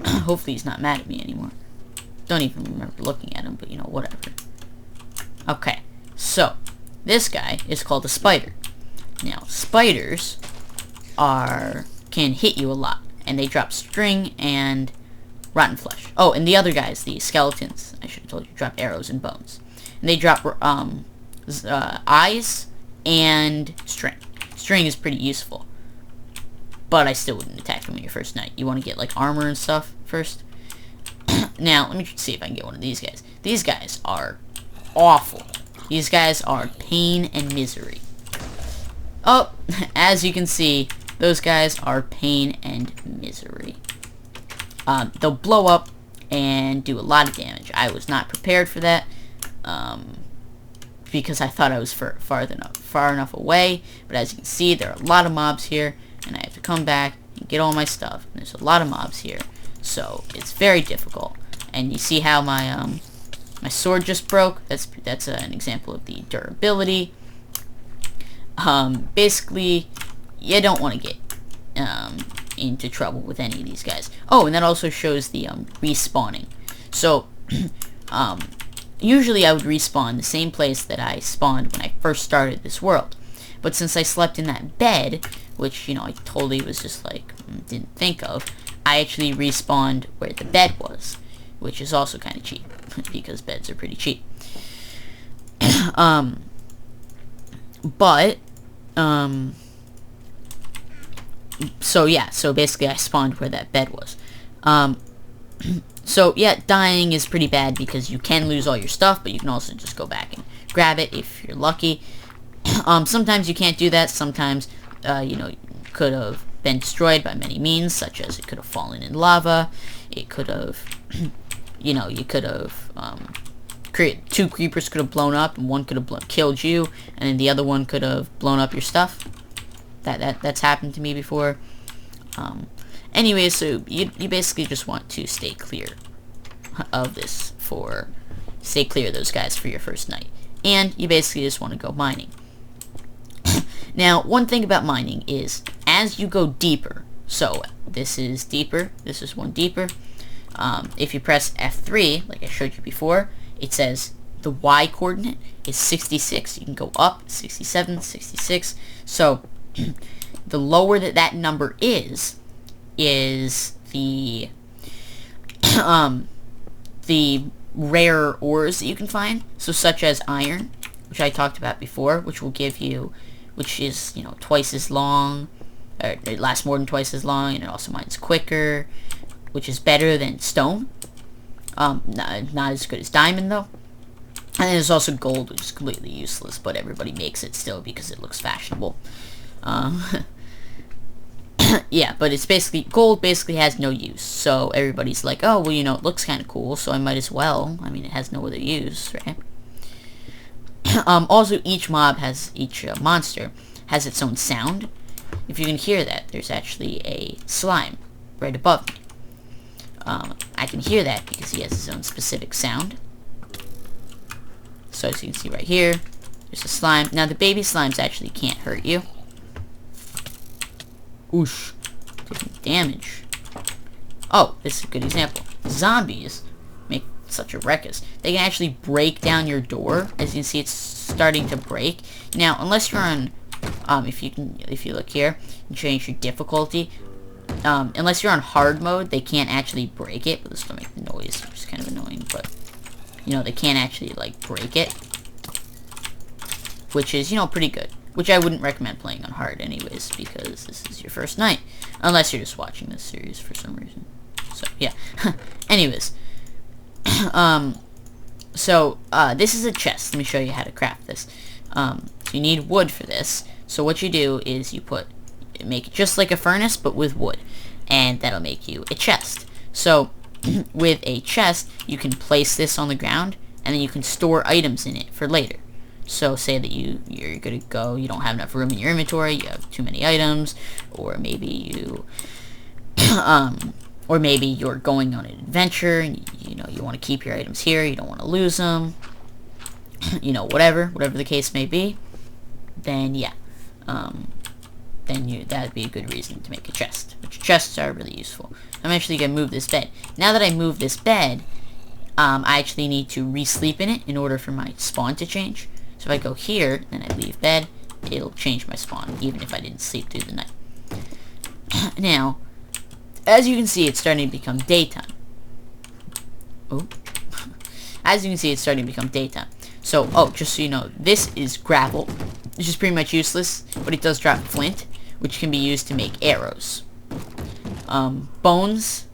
Hopefully he's not mad at me anymore. Don't even remember looking at him, but you know, whatever. Okay, so this guy is called a spider. Now, spiders can hit you a lot, and they drop string and rotten flesh. Oh, and the other guys, the skeletons, I should have told you, drop arrows and bones. And they drop eyes and string. String is pretty useful, but I still wouldn't attack them on your first night. You want to get like armor and stuff first. Now, let me see if I can get one of these guys. These guys are awful. These guys are pain and misery. Oh, as you can see, those guys are pain and misery. They'll blow up and do a lot of damage. I was not prepared for that, because I thought I was far enough away. But as you can see, there are a lot of mobs here, and I have to come back and get all my stuff. And there's a lot of mobs here, so it's very difficult. And you see how my my sword just broke? That's an example of the durability. Basically, you don't want to get into trouble with any of these guys. Oh, and that also shows the respawning. So, usually I would respawn the same place that I spawned when I first started this world. But since I slept in that bed, which, you know, I totally was just like, didn't think of, I actually respawned where the bed was, which is also kind of cheap, because beds are pretty cheap. So yeah, so basically I spawned where that bed was. So yeah, dying is pretty bad because you can lose all your stuff, but you can also just go back and grab it if you're lucky. Sometimes you can't do that. Sometimes, you know, could have been destroyed by many means, such as it could have fallen in lava. It could have, you know, you could have two creepers could have blown up, and one could have killed you, and then the other one could have blown up your stuff. That's happened to me before. Anyway, so you basically just want to stay clear of this stay clear of those guys for your first night, and you basically just want to go mining. Now, one thing about mining is as you go deeper. So this is deeper. This is one deeper. If you press F3, like I showed you before, it says the Y coordinate is 66. You can go up 67, 66. So the lower that number is the the rare ores that you can find. So such as iron, which I talked about before, which will give you, which is, you know, twice as long, or it lasts more than twice as long, and it also mines quicker, which is better than stone. Not as good as diamond though. And then there's also gold, which is completely useless, but everybody makes it still because it looks fashionable. Yeah, but it's basically, gold basically has no use, so everybody's like, oh, well, you know, it looks kind of cool, so I might as well. I mean, it has no other use, right? Also, each monster has its own sound. If you can hear that, there's actually a slime right above me. I can hear that because he has his own specific sound. So as you can see right here, there's a slime. Now, the baby slimes actually can't hurt you. Oosh. Taking damage. Oh, this is a good example. Zombies make such a ruckus. They can actually break down your door. As you can see, it's starting to break. Now, unless you're on, if you look here and change your difficulty, unless you're on hard mode, they can't actually break it. But this will make the noise, which is kind of annoying. But you know, they can't actually like break it, which is, you know, pretty good. Which I wouldn't recommend playing on hard anyways, because this is your first night. Unless you're just watching this series for some reason. So, yeah. Anyways. This is a chest. Let me show you how to craft this. So you need wood for this. So what you do is you make it just like a furnace, but with wood. And that'll make you a chest. So, with a chest, you can place this on the ground, and then you can store items in it for later. So say that you're gonna go, you don't have enough room in your inventory, you have too many items, or maybe you or maybe you're going on an adventure and you know you want to keep your items here, you don't want to lose them. You know, whatever the case may be. Then yeah. then that would be a good reason to make a chest. Which chests are really useful. I'm actually going to move this bed. Now that I move this bed, I actually need to re-sleep in it in order for my spawn to change. So if I go here, and I leave bed, it'll change my spawn, even if I didn't sleep through the night. Now, as you can see, it's starting to become daytime. Oh. As you can see, it's starting to become daytime. So, just so you know, this is gravel, which is pretty much useless, but it does drop flint, which can be used to make arrows. Bones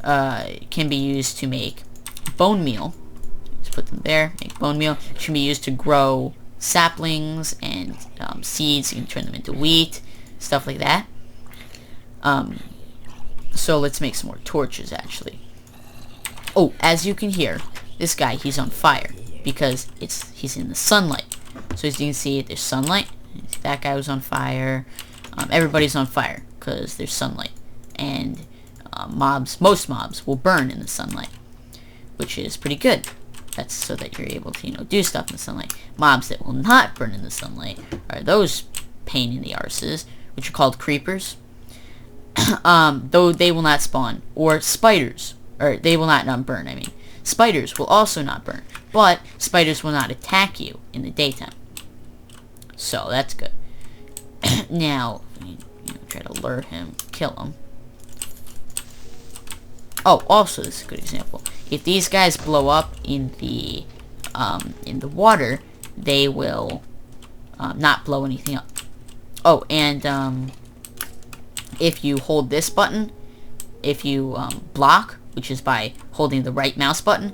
can be used to make bone meal. Just put them there, make bone meal, which can be used to grow saplings and seeds. You can turn them into wheat, stuff like that. So let's make some more torches, actually. Oh, as you can hear, this guy, he's on fire because he's in the sunlight. So as you can see, there's sunlight. That guy was on fire. Everybody's on fire because there's sunlight. And most mobs will burn in the sunlight, which is pretty good. That's so that you're able to, do stuff in the sunlight. Mobs that will not burn in the sunlight are those pain in the arses, which are called creepers. Though they will not spawn. Or spiders. Or they will not burn, I mean. Spiders will also not burn. But spiders will not attack you in the daytime. So that's good. Now, try to lure him, kill him. Oh, also, this is a good example. If these guys blow up in the water, they will not blow anything up. Oh, and if you hold this button, if you block, which is by holding the right mouse button,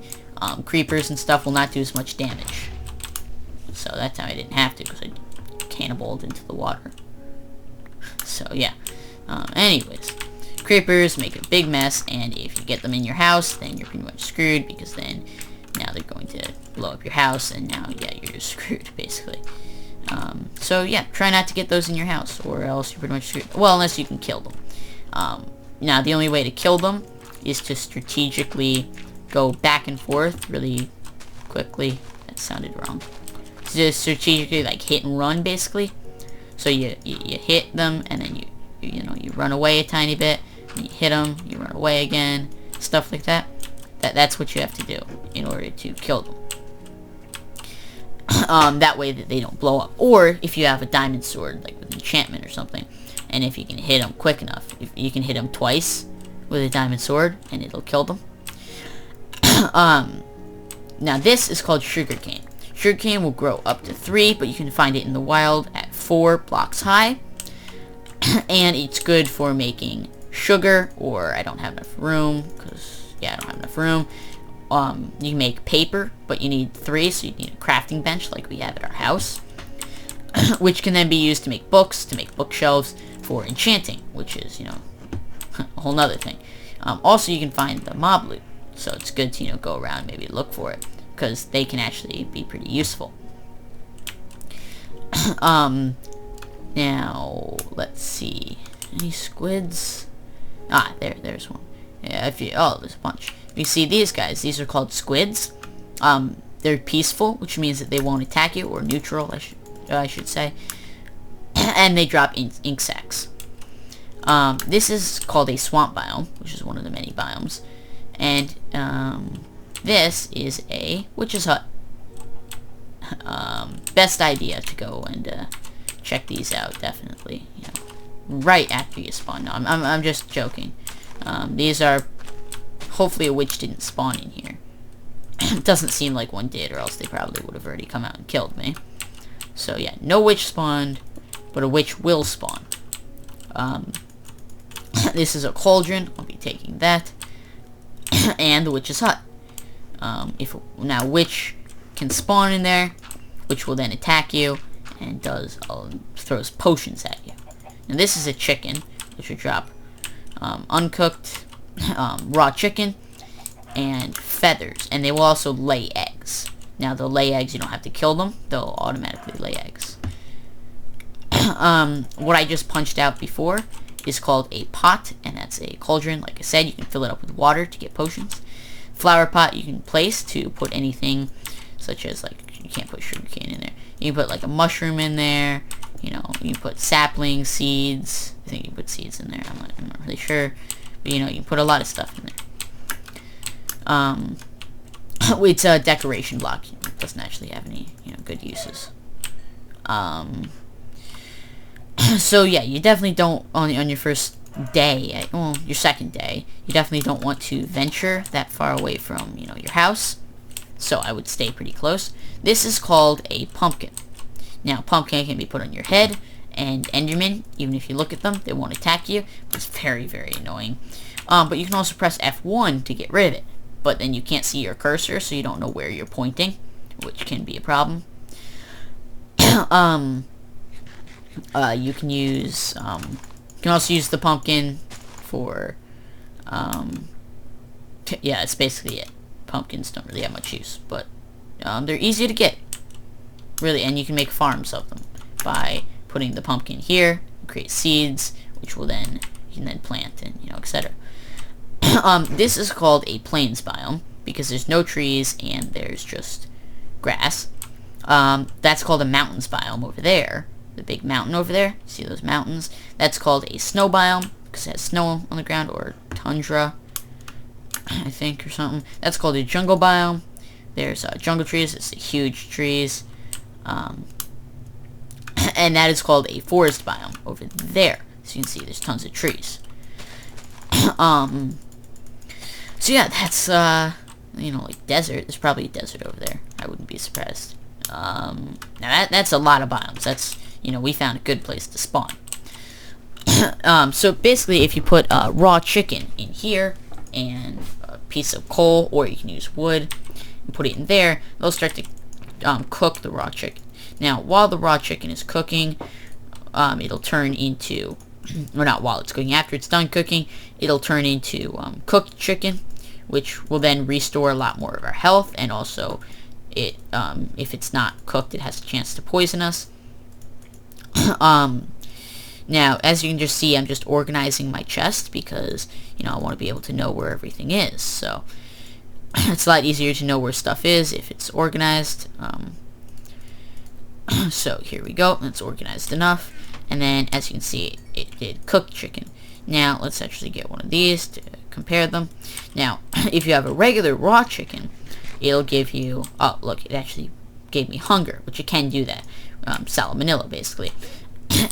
creepers and stuff will not do as much damage. So that time I didn't have to because I cannibalized into the water. So yeah. Anyways, creepers make a big mess, and if you get them in your house, then you're pretty much screwed, because then now they're going to blow up your house, and now, yeah, you're screwed, basically. So yeah, try not to get those in your house, or else you're pretty much screwed. Well, unless you can kill them. Now, the only way to kill them is to strategically go back and forth really quickly. That sounded wrong. Just strategically, like, hit and run, basically. So you hit them, and then you run away a tiny bit, and you hit them, you run away again, stuff like that. That's what you have to do in order to kill them. That way that they don't blow up. Or if you have a diamond sword, like with enchantment or something, and if you can hit them quick enough, if you can hit them twice with a diamond sword, and it'll kill them. Now this is called sugarcane. Sugarcane will grow up to 3, but you can find it in the wild at 4 blocks high. And it's good for making sugar, or I don't have enough room, because, yeah, I don't have enough room. You can make paper, but you need 3, so you need a crafting bench like we have at our house. Which can then be used to make books, to make bookshelves, for enchanting, which is, a whole nother thing. Also, you can find the mob loot, so it's good to, go around, maybe look for it, because they can actually be pretty useful. Now, let's see. Any squids? Ah, there's one. Yeah, there's a bunch. You see these guys, these are called squids. They're peaceful, which means that they won't attack you, or neutral, I should say. And they drop ink sacs. This is called a swamp biome, which is one of the many biomes. And, this is a witch's hut. Best idea to go and, check these out, definitely. Right after you spawn. No, I'm just joking. These are... Hopefully a witch didn't spawn in here. Doesn't seem like one did, or else they probably would have already come out and killed me. So yeah, no witch spawned, but a witch will spawn. This is a cauldron. I'll be taking that. And the witch's hut. Now witch can spawn in there, which will then attack you, and throws potions at you. Now this is a chicken, which will drop uncooked raw chicken and feathers, and they will also lay eggs. Now they'll lay eggs, you don't have to kill them, they'll automatically lay eggs. What I just punched out before is called a pot, and that's a cauldron. Like I said, you can fill it up with water to get potions. Flower pot you can place to put anything, such as, like, you can't put sugarcane in there. You can put like a mushroom in there, You know, you put saplings, seeds. I think you put seeds in there. I'm not really sure, but you know, you put a lot of stuff in there. It's a decoration block. It doesn't actually have any, you know, good uses. So yeah, you definitely don't on your first day, well, your second day, you definitely don't want to venture that far away from, you know, your house. So I would stay pretty close. This is called a pumpkin. Now, pumpkin can be put on your head, and Endermen, even if you look at them, they won't attack you. But it's very, very annoying. But you can also press F1 to get rid of it. But then you can't see your cursor, so you don't know where you're pointing, which can be a problem. You can use, you can also use the pumpkin for, yeah, it's basically it. Pumpkins don't really have much use, but they're easy to get, really, and you can make farms of them by putting the pumpkin here, create seeds, which will then, you can then plant and, you know, etc. This is called a plains biome because there's no trees and there's just grass. That's called a mountains biome over there. The big mountain over there, see those mountains? That's called a snow biome because it has snow on the ground, or tundra, I think, or something. That's called a jungle biome. There's jungle trees. It's huge trees. And that is called a forest biome over there. So you can see there's tons of trees. So yeah, that's, you know, like desert. There's probably a desert over there. I wouldn't be surprised. Now that's a lot of biomes. That's, you know, we found a good place to spawn. So basically, if you put raw chicken in here and a piece of coal, or you can use wood and put it in there, they'll start to cook the raw chicken. Now, while the raw chicken is cooking, it'll turn into, or not while it's cooking, after it's done cooking, it'll turn into cooked chicken, which will then restore a lot more of our health, and also it, if it's not cooked, it has a chance to poison us. Now, as you can just see, I'm just organizing my chest because, you know, I want to be able to know where everything is. So it's a lot easier to know where stuff is if it's organized. So here we go. It's organized enough. And then, as you can see, it did cooked chicken. Now, let's actually get one of these to compare them. Now, if you have a regular raw chicken, it'll give you... Oh, look, it actually gave me hunger, which it can do that. Salmonella, basically.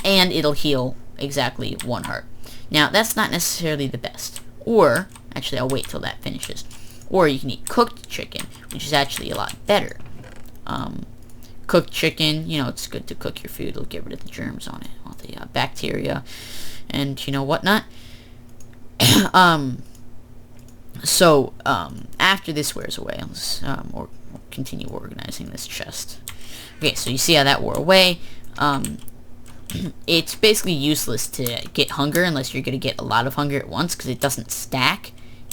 And it'll heal exactly 1 heart. Now, that's not necessarily the best. Or, actually, I'll wait till that finishes. Or you can eat cooked chicken, which is actually a lot better. Cooked chicken, you know, it's good to cook your food. It'll get rid of the germs on it, all the bacteria, and, you know, whatnot. So, after this wears away, let's we'll continue organizing this chest. Okay, so you see how that wore away. It's basically useless to get hunger unless you're going to get a lot of hunger at once, because it doesn't stack.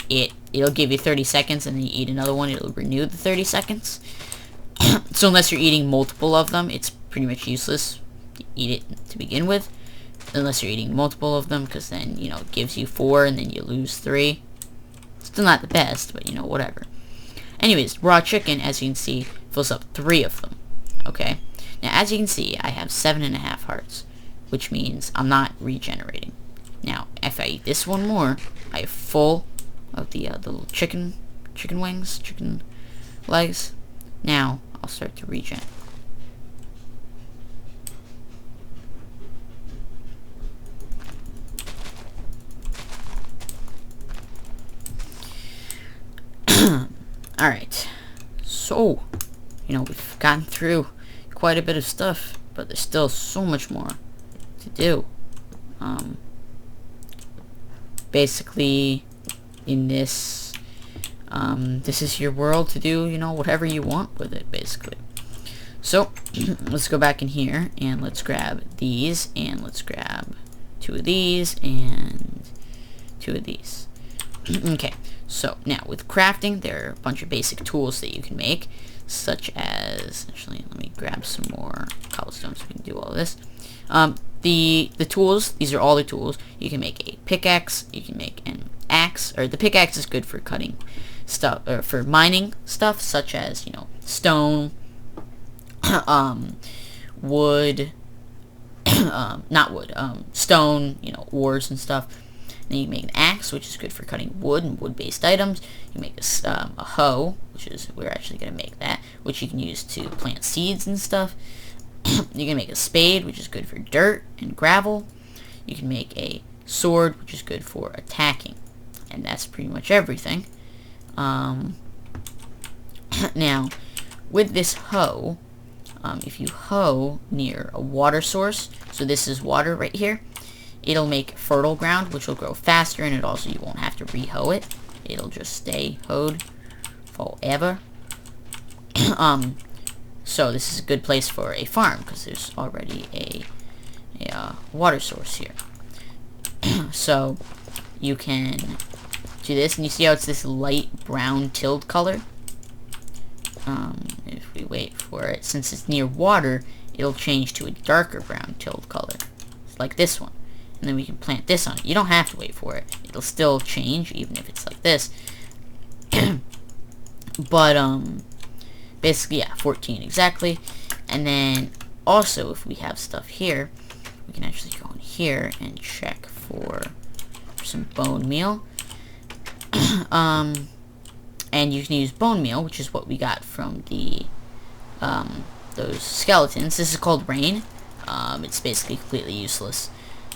It'll give you 30 seconds, and then you eat another one, it'll renew the 30 seconds. So unless you're eating multiple of them, it's pretty much useless to eat it to begin with. Unless you're eating multiple of them, because then, you know, it gives you 4, and then you lose 3. Still not the best, but, you know, whatever. Anyways, raw chicken, as you can see, fills up 3 of them. Okay? Now, as you can see, I have 7.5 hearts, which means I'm not regenerating. Now, if I eat this one more, I have full of the little chicken wings, chicken legs. Now, I'll start to regen. Alright, so, you know, we've gotten through quite a bit of stuff, but there's still so much more to do. Basically, in this, this is your world to do, you know, whatever you want with it, basically. So, let's go back in here, and let's grab these, and let's grab 2 of these, and 2 of these. Okay, so, now, with crafting, there are a bunch of basic tools that you can make, such as, actually, let me grab some more cobblestone so we can do all of this. The tools, these are all the tools. You can make a pickaxe, you can make an axe, or the pickaxe is good for cutting stuff, or for mining stuff, such as, you know, stone, wood, not wood, stone, ores and stuff. Then you can make an axe, which is good for cutting wood and wood-based items. You make a hoe, which is, we're actually going to make that, which you can use to plant seeds and stuff. You can make a spade, which is good for dirt and gravel. You can make a sword, which is good for attacking. And that's pretty much everything. Now, with this hoe, if you hoe near a water source, so this is water right here, it'll make fertile ground, which will grow faster, and you won't have to re-hoe it. It'll just stay hoed forever. So this is a good place for a farm, because there's already a water source here. So you can do this, and you see how it's this light brown tilled color? If we wait for it, since it's near water, it'll change to a darker brown tilled color, like this one. And then we can plant this on it. You don't have to wait for it. It'll still change, even if it's like this. But, basically, yeah, 14 exactly. And then, also, if we have stuff here, we can actually go in here and check for some bone meal. And you can use bone meal, which is what we got from the, those skeletons. This is called rain. It's basically completely useless.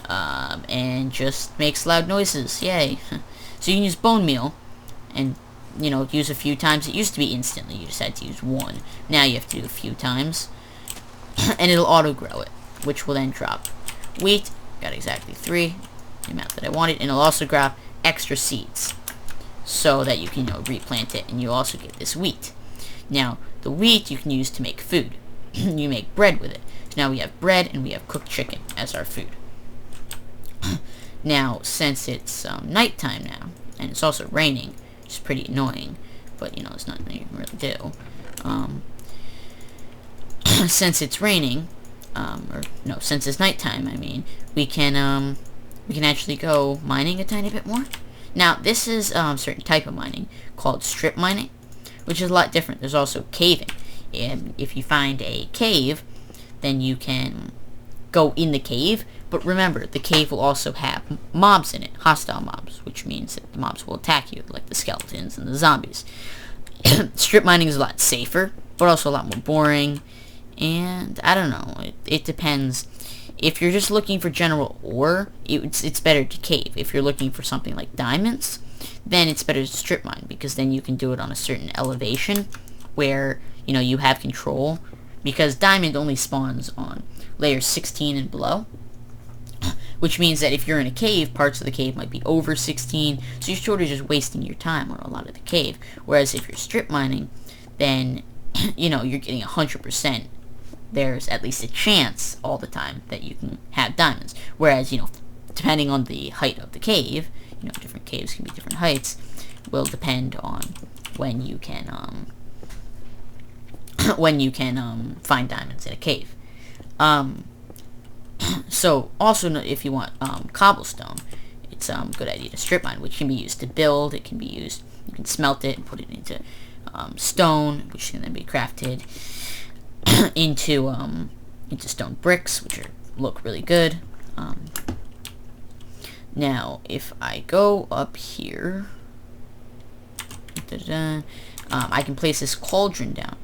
And just makes loud noises. Yay. So you can use bone meal and, use a few times. It used to be instantly. You just had to use one. Now you have to do a few times. And it'll auto-grow it, which will then drop wheat. Got exactly 3, the amount that I wanted. And it'll also drop extra seeds so that you can, replant it. And you also get this wheat. Now, the wheat you can use to make food. You make bread with it. So now we have bread and we have cooked chicken as our food. Now, since it's nighttime now, and it's also raining, which is pretty annoying, but, there's nothing you can really do. Since it's raining, since it's nighttime, I mean, we can actually go mining a tiny bit more. Now, this is a certain type of mining called strip mining, which is a lot different. There's also caving. And if you find a cave, then you can go in the cave. But remember, the cave will also have mobs in it, hostile mobs, which means that the mobs will attack you, like the skeletons and the zombies. Strip mining is a lot safer, but also a lot more boring. And, I don't know, it depends. If you're just looking for general ore, it's better to cave. If you're looking for something like diamonds, then it's better to strip mine, because then you can do it on a certain elevation where, you have control. Because diamond only spawns on layers 16 and below. Which means that if you're in a cave, parts of the cave might be over 16, so you're sort of just wasting your time on a lot of the cave. Whereas if you're strip mining, then, you're getting 100%. There's at least a chance all the time that you can have diamonds. Whereas, depending on the height of the cave, different caves can be different heights, will depend on when you can, find diamonds in a cave. So, also, if you want cobblestone, it's a good idea to strip mine, which can be used to build. It can be used, you can smelt it and put it into stone, which can then be crafted into stone bricks, which look really good. Now, if I go up here, I can place this cauldron down,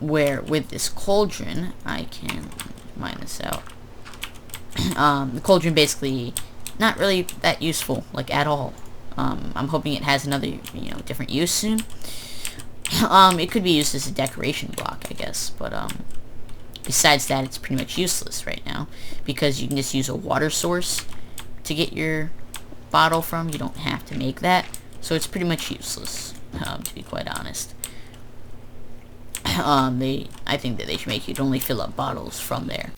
where with this cauldron, I can mine this out. The cauldron basically not really that useful, like, at all. I'm hoping it has another, different use soon. It could be used as a decoration block, I guess, but, besides that, it's pretty much useless right now, because you can just use a water source to get your bottle from. You don't have to make that, so it's pretty much useless, to be quite honest. I think that they should make you only fill up bottles from there.